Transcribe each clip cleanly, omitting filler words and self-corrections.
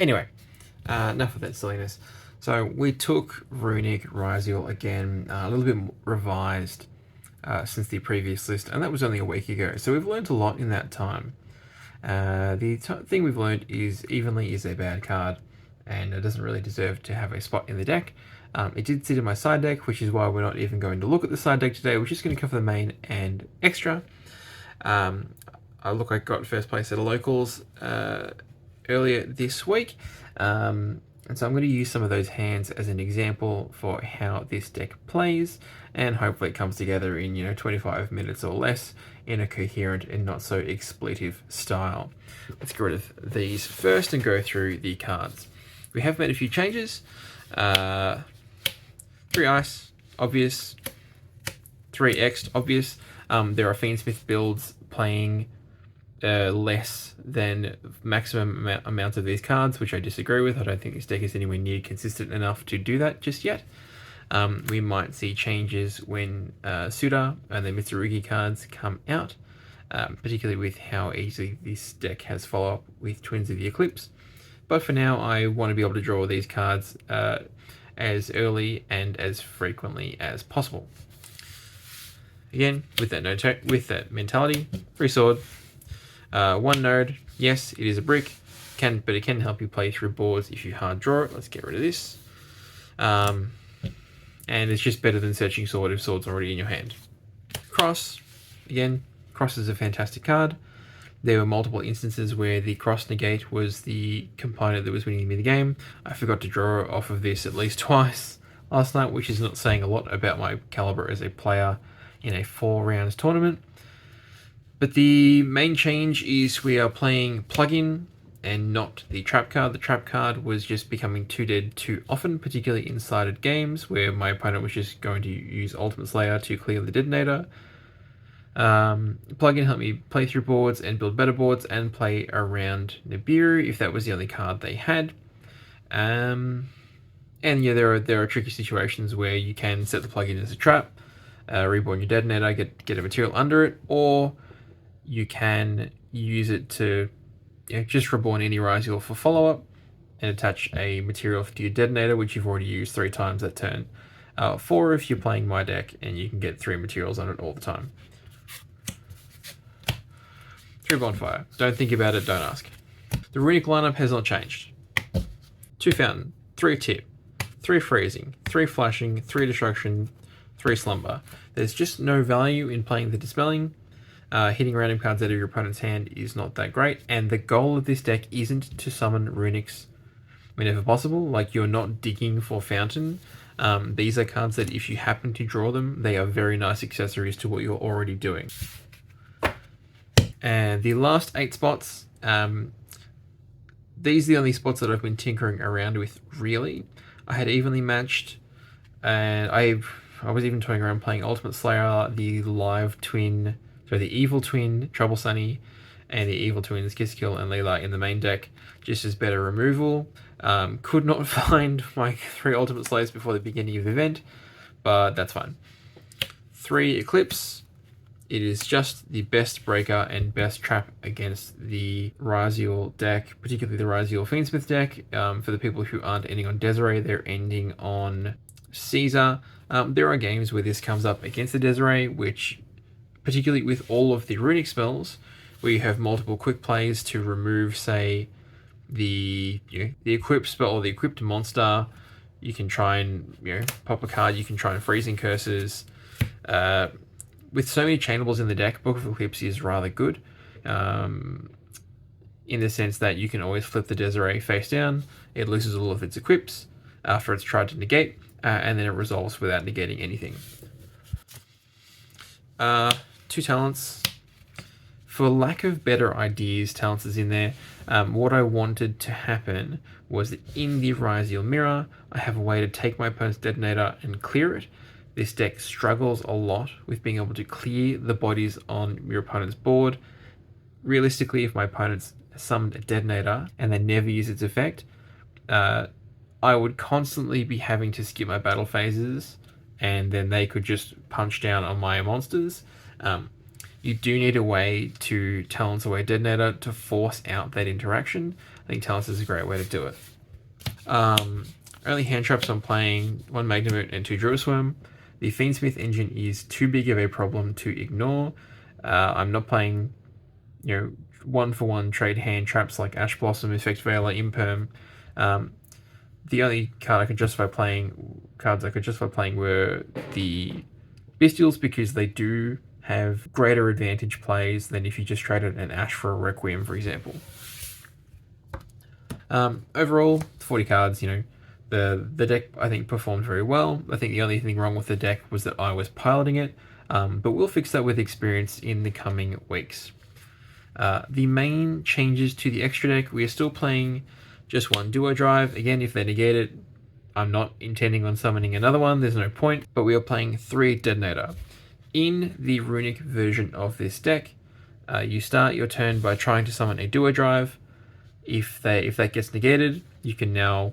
Anyway, enough of that silliness. So we took Runick, Ryzeal again, a little bit revised since the previous list, and that was only a week ago. So we've learned a lot in that time. The thing we've learned is Evenly is a bad card, and it doesn't really deserve to have a spot in the deck. It did sit in my side deck, which is why we're not even going to look at the side deck today. We're just going to cover the main and extra. I got first place at a locals earlier this week. And so I'm going to use some of those hands as an example for how this deck plays, and hopefully it comes together in 25 minutes or less in a coherent and not so expletive style. Let's get rid of these first and go through the cards. We have made a few changes. 3 ice, obvious. 3 X, obvious. There are Fiendsmith builds playing less than maximum amount of these cards, which I disagree with. I don't think this deck is anywhere near consistent enough to do that just yet. We might see changes when Suda and the Mitsurugi cards come out, particularly with how easily this deck has follow-up with Twins of the Eclipse. But for now, I want to be able to draw these cards as early and as frequently as possible. Again, with that mentality, free sword. 1 node, yes, it is a brick, but it can help you play through boards if you hard draw it. Let's get rid of this. And it's just better than searching sword if sword's already in your hand. Cross, again, cross is a fantastic card. There were multiple instances where the cross negate was the component that was winning me the game. I forgot to draw off of this at least twice last night, which is not saying a lot about my caliber as a player in a 4-round tournament. But the main change is we are playing plug-in and not the trap card. The trap card was just becoming too dead too often, particularly in sided games where my opponent was just going to use Ultimate Slayer to clear the detonator. Plug-in helped me play through boards and build better boards and play around Nibiru if that was the only card they had. And yeah, there are tricky situations where you can set the plug-in as a trap, reborn your detonator, get a material under it, or you can use it to just reborn any Ryzeal for follow-up and attach a material to your detonator, which you've already used 3 times that turn. 4 if you're playing my deck, and you can get 3 materials on it all the time. 3 bonfire. Don't think about it, don't ask. The Runick lineup has not changed. 2 fountain, 3 tip, 3 freezing, 3 flashing, 3 destruction, 3 slumber. There's just no value in playing the dispelling. Hitting random cards out of your opponent's hand is not that great, and the goal of this deck isn't to summon Runicks whenever possible. Like, you're not digging for fountain. These are cards that if you happen to draw them, they are very nice accessories to what you're already doing. And the last 8 spots, these are the only spots that I've been tinkering around with, really. I had evenly matched, and I was even toying around playing Ultimate Slayer, the Evil Twin, Trouble Sunny, and the Evil Twins, Kiss Kill and Leela in the main deck, just as better removal. Could not find my 3 Ultimate Slayers before the beginning of the event, but that's fine. 3 Eclipse. It is just the best breaker and best trap against the Ryzeal deck, particularly the Ryzeal Fiendsmith deck. For the people who aren't ending on Desiree, they're ending on Caesar. There are games where this comes up against the Desiree, which, particularly with all of the Runick spells, where you have multiple quick plays to remove, say, the equipped spell or the equipped monster. You can try and pop a card. You can try and freezing curses. With so many chainables in the deck, Book of Eclipse is rather good, in the sense that you can always flip the Desiree face down. It loses all of its equips after it's tried to negate, and then it resolves without negating anything. 2 talents. For lack of better ideas, talents is in there. What I wanted to happen was that in the Ryzeal mirror, I have a way to take my opponent's detonator and clear it. This deck struggles a lot with being able to clear the bodies on your opponent's board. Realistically, if my opponent's summoned a detonator and they never use its effect, I would constantly be having to skip my battle phases, and then they could just punch down on my monsters. you do need a way to Talents Away Detonator to force out that interaction. I think Talents is a great way to do it. Only hand traps I'm playing, 1 Magnavoot and 2 Drillsworm. The Fiendsmith engine is too big of a problem to ignore. I'm not playing, 1-for-1 trade hand traps like Ash Blossom, Effect Veiler, Imperm. The only cards I could justify playing were the Bestials, because they do have greater advantage plays than if you just traded an Ash for a Requiem, for example. Overall, 40 cards, the deck, I think, performed very well. I think the only thing wrong with the deck was that I was piloting it, but we'll fix that with experience in the coming weeks. The main changes to the extra deck, we are still playing just 1 Duo Drive. Again, if they negate it, I'm not intending on summoning another one, there's no point, but we are playing 3 Detonator. In the Runick version of this deck, you start your turn by trying to summon a Duo Drive. If that gets negated, you can now,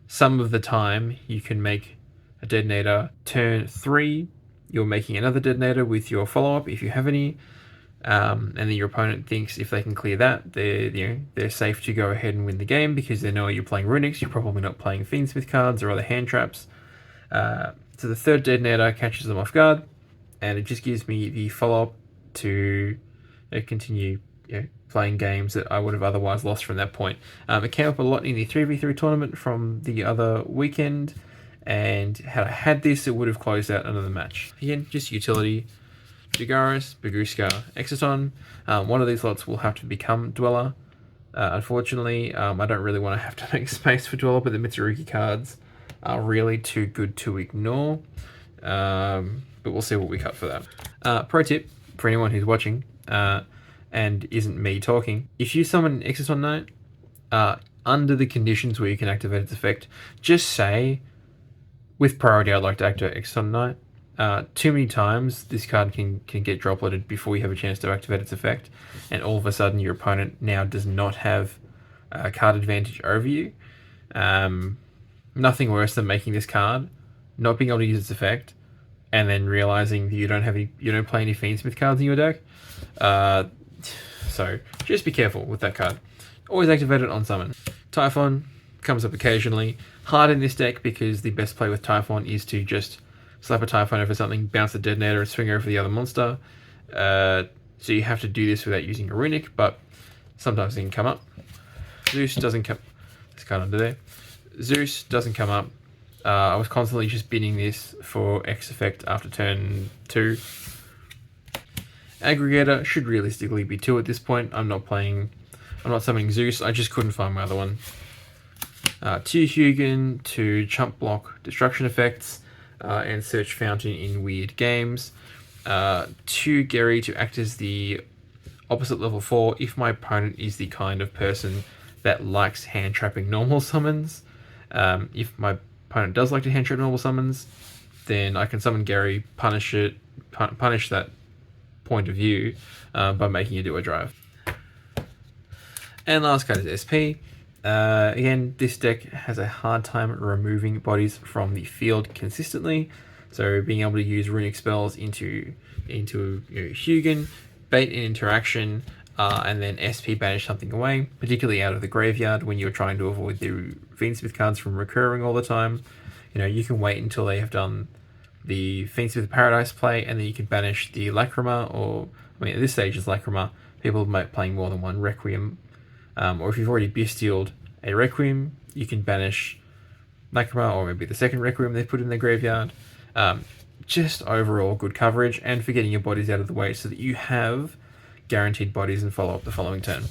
some of the time you can make a Detonator. Turn 3, you're making another Detonator with your follow-up if you have any, and then your opponent thinks if they can clear that, they're safe to go ahead and win the game, because they know you're playing Runicks, you're probably not playing Fiendsmith cards or other hand traps. So the 3rd Detonator catches them off guard, and it just gives me the follow-up to continue playing games that I would have otherwise lost from that point. It came up a lot in the 3v3 tournament from the other weekend, and had I had this, it would have closed out another match. Again, just utility. Jagaris, Baguska, Exciton. One of these lots will have to become Dweller. Unfortunately, I don't really want to have to make space for Dweller, but the Mitsurugi cards are really too good to ignore. But we'll see what we cut for that. Pro tip for anyone who's watching and isn't me talking: if you summon an Exciton Knight under the conditions where you can activate its effect, just say, with priority, I'd like to activate Exciton Knight. Too many times this card can get dropleted before you have a chance to activate its effect, and all of a sudden your opponent now does not have a card advantage over you. Nothing worse than making this card, not being able to use its effect, and then realizing that you don't play any Fiendsmith cards in your deck. So just be careful with that card. Always activate it on summon. Typhon comes up occasionally. Hard in this deck because the best play with Typhon is to just slap a Typhon over something, bounce the Detonator, and swing over the other monster. So you have to do this without using a Runick, but sometimes it can come up. Zeus doesn't come... This card under there. Zeus doesn't come up. I was constantly just bidding this for X effect after turn 2. Aggregator should realistically be 2 at this point. I'm not summoning Zeus, I just couldn't find my other one. 2 Hugin to chump block destruction effects, and search Fountain in weird games. 2 Gary to act as the opposite level 4 if my opponent is the kind of person that likes hand trapping normal summons. If my opponent does like to hand trap normal summons, then I can summon Gary, punish that point of view by making it do a drive. And last card is SP. Again, this deck has a hard time removing bodies from the field consistently, so being able to use Runick spells into Hugin, bait an interaction, and then SP banish something away, particularly out of the graveyard when you're trying to avoid the Fiendsmith cards from recurring all the time. You can wait until they have done the Fiendsmith Paradise play, and then you can banish the Lacrima, or, at this stage it's Lacrima. People might be playing more than one Requiem. Or if you've already bestialed a Requiem, you can banish Lacrima, or maybe the second Requiem they put in their graveyard. Just overall good coverage, and for getting your bodies out of the way so that you have guaranteed bodies and follow up the following turn.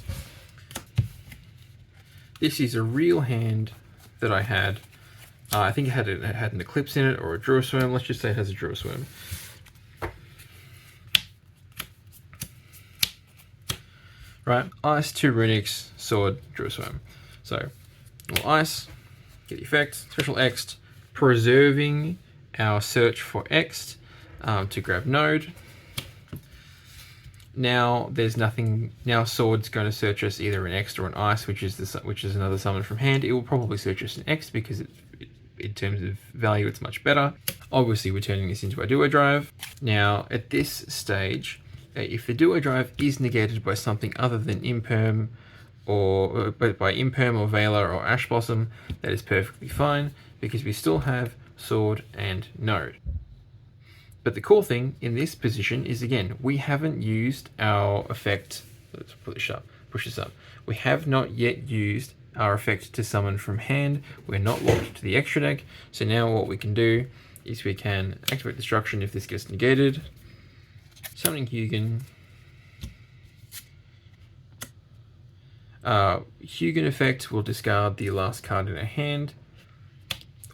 This is a real hand that I had. I think it had an Eclipse in it, or a Drillsworm. Let's just say it has a Drillsworm. Right, Ice, 2 Runicks, Sword, Drillsworm. So, Ice, get effect, special X, preserving our search for X to grab Node. Now there's nothing. Now Sword's going to search us either an X or an Ice, which is another summon from hand. It will probably search us an X because in terms of value, it's much better. Obviously, we're turning this into a Duo Drive. Now, at this stage, if the duo drive is negated by something other than Imperm, or by Imperm or Veiler or Ash Blossom, that is perfectly fine because we still have Sword and Node. But the cool thing in this position is, again, we haven't used our effect. Let's push this up. We have not yet used our effect to summon from hand. We're not locked to the extra deck. So now what we can do is we can activate Destruction if this gets negated. Summoning Hugin. Hugin effect will discard the last card in our hand.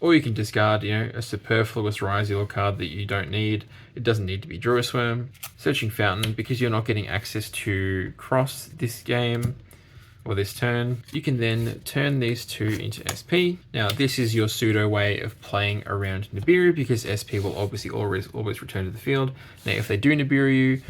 Or you can discard, a superfluous Ryzeal card that you don't need. It doesn't need to be Druisworm. Searching Fountain, because you're not getting access to Cross this game, or this turn, you can then turn these two into SP. Now, this is your pseudo way of playing around Nibiru, because SP will obviously always return to the field. Now, if they do Nibiru you,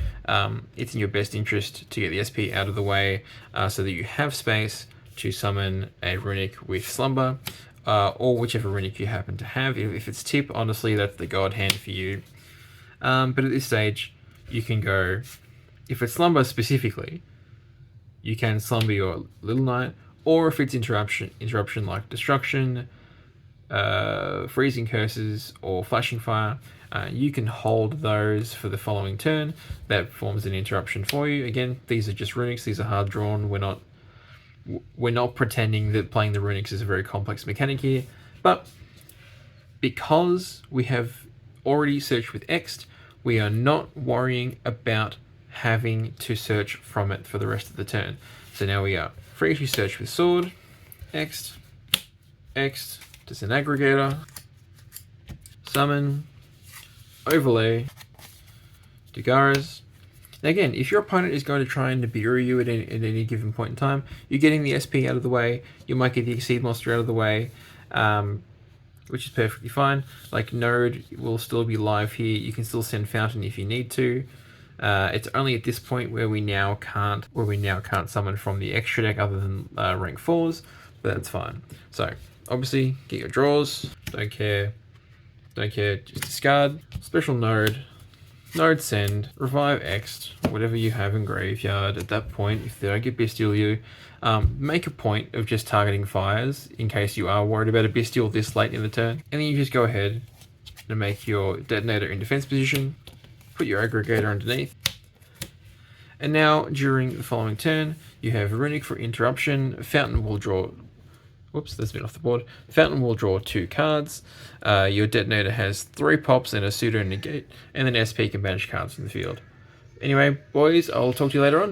it's in your best interest to get the SP out of the way, so that you have space to summon a Runick with Slumber, or whichever Runick you happen to have. If it's Tip, honestly, that's the god hand for you. But at this stage, you can go, if it's Slumber specifically, you can Slumber your Little Knight, or if it's interruption like Destruction, Freezing Curses, or Flashing Fire, you can hold those for the following turn. That forms an interruption for you. Again, these are just Runicks, these are hard drawn. We're not pretending that playing the Runicks is a very complex mechanic here, but because we have already searched with Ext, we are not worrying about having to search from it for the rest of the turn. So now we are free to search with Sword, Ext, Disaggregator, Summon, Overlay, Dagaras. Now again, if your opponent is going to try and Nibiru you at any given point in time, you're getting the SP out of the way, you might get the Exceed monster out of the way, which is perfectly fine. Like, Node will still be live here, you can still send Fountain if you need to. It's only at this point where we now can't summon from the extra deck other than rank 4s, but that's fine. So obviously get your draws, don't care, just discard, special Node send, revive Ext, whatever you have in graveyard. At that point, if they don't get Bestial you, make a point of just targeting fires in case you are worried about a Bestial this late in the turn, and then you just go ahead and make your Detonator in defense position, put your Aggregator underneath, and now during the following turn you have Runick for interruption. Fountain will draw, whoops, that's been off the board. Fountain will draw 2 cards. Your Detonator has 3 pops and a pseudo negate, and then SP can banish cards from the field. Anyway, boys, I'll talk to you later on.